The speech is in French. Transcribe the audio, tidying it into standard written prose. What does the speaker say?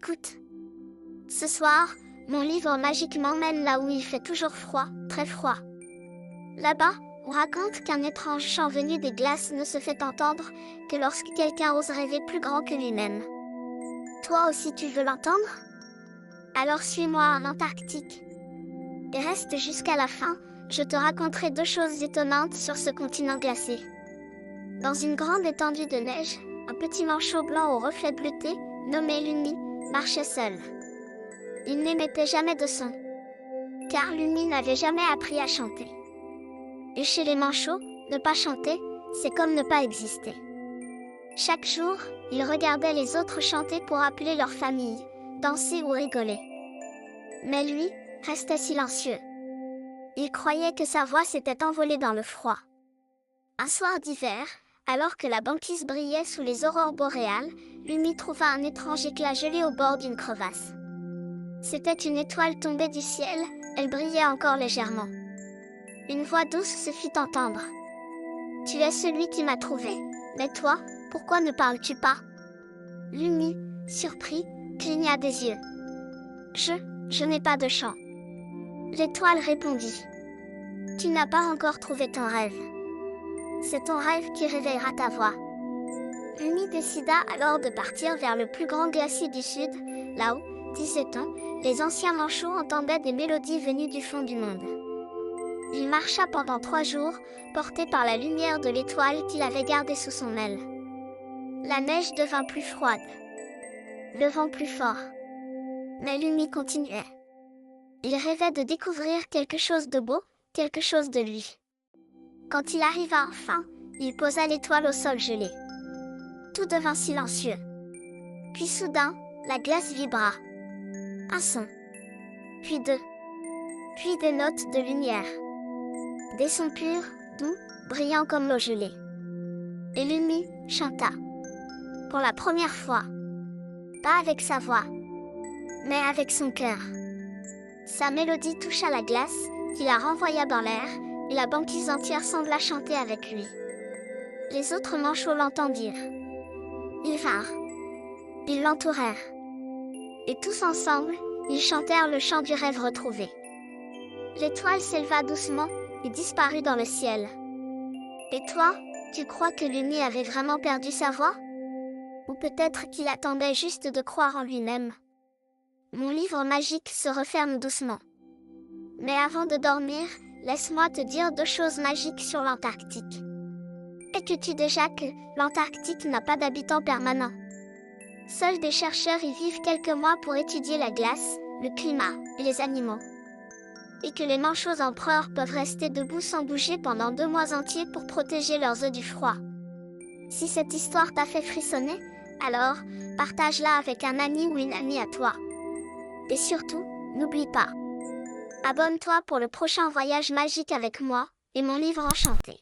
Écoute. Ce soir, mon livre magique m'emmène là où il fait toujours froid, très froid. Là-bas, on raconte qu'un étrange chant venu des glaces ne se fait entendre que lorsque quelqu'un ose rêver plus grand que lui-même. Toi aussi tu veux l'entendre? Alors suis-moi en Antarctique. Et reste jusqu'à la fin, je te raconterai deux choses étonnantes sur ce continent glacé. Dans une grande étendue de neige, un petit manchot blanc au reflet bleuté, nommé Lumi, marchait seul. Il n'émettait jamais de son, car Lumi n'avait jamais appris à chanter. Et chez les manchots, ne pas chanter, c'est comme ne pas exister. Chaque jour, il regardait les autres chanter pour appeler leur famille, danser ou rigoler. Mais lui, restait silencieux. Il croyait que sa voix s'était envolée dans le froid. Un soir d'hiver, alors que la banquise brillait sous les aurores boréales, Lumi trouva un étrange éclat gelé au bord d'une crevasse. C'était une étoile tombée du ciel, elle brillait encore légèrement. Une voix douce se fit entendre. « Tu es celui qui m'a trouvé, mais toi, pourquoi ne parles-tu pas ?» Lumi, surpris, cligna des yeux. « Je n'ai pas de chant. » L'étoile répondit. « Tu n'as pas encore trouvé ton rêve. C'est ton rêve qui réveillera ta voix. » Lumi décida alors de partir vers le plus grand glacier du sud, là où, disait-on, les anciens manchots entendaient des mélodies venues du fond du monde. Il marcha pendant 3 jours, porté par la lumière de l'étoile qu'il avait gardée sous son aile. La neige devint plus froide, le vent plus fort. Mais Lumi continuait. Il rêvait de découvrir quelque chose de beau, quelque chose de lui. Quand il arriva enfin, il posa l'étoile au sol gelé. Tout devint silencieux. Puis soudain, la glace vibra. Un son. Puis deux. Puis des notes de lumière. Des sons purs, doux, brillants comme l'eau gelée. Et Lumi chanta. Pour la première fois. Pas avec sa voix, mais avec son cœur. Sa mélodie toucha la glace, qui la renvoya dans l'air, et la banquise entière sembla chanter avec lui. Les autres manchots l'entendirent. Ils vinrent. Ils l'entourèrent. Et tous ensemble, ils chantèrent le chant du rêve retrouvé. L'étoile s'éleva doucement et disparut dans le ciel. Et toi, tu crois que Lumi avait vraiment perdu sa voix? Ou peut-être qu'il attendait juste de croire en lui-même? Mon livre magique se referme doucement. Mais avant de dormir, laisse-moi te dire 2 choses magiques sur l'Antarctique. Sais-tu déjà que l'Antarctique n'a pas d'habitants permanents? Seuls des chercheurs y vivent quelques mois pour étudier la glace, le climat et les animaux. Et que les manchots empereurs peuvent rester debout sans bouger pendant 2 mois entiers pour protéger leurs œufs du froid. Si cette histoire t'a fait frissonner, alors partage-la avec un ami ou une amie à toi. Et surtout, n'oublie pas. Abonne-toi pour le prochain voyage magique avec moi et mon livre enchanté.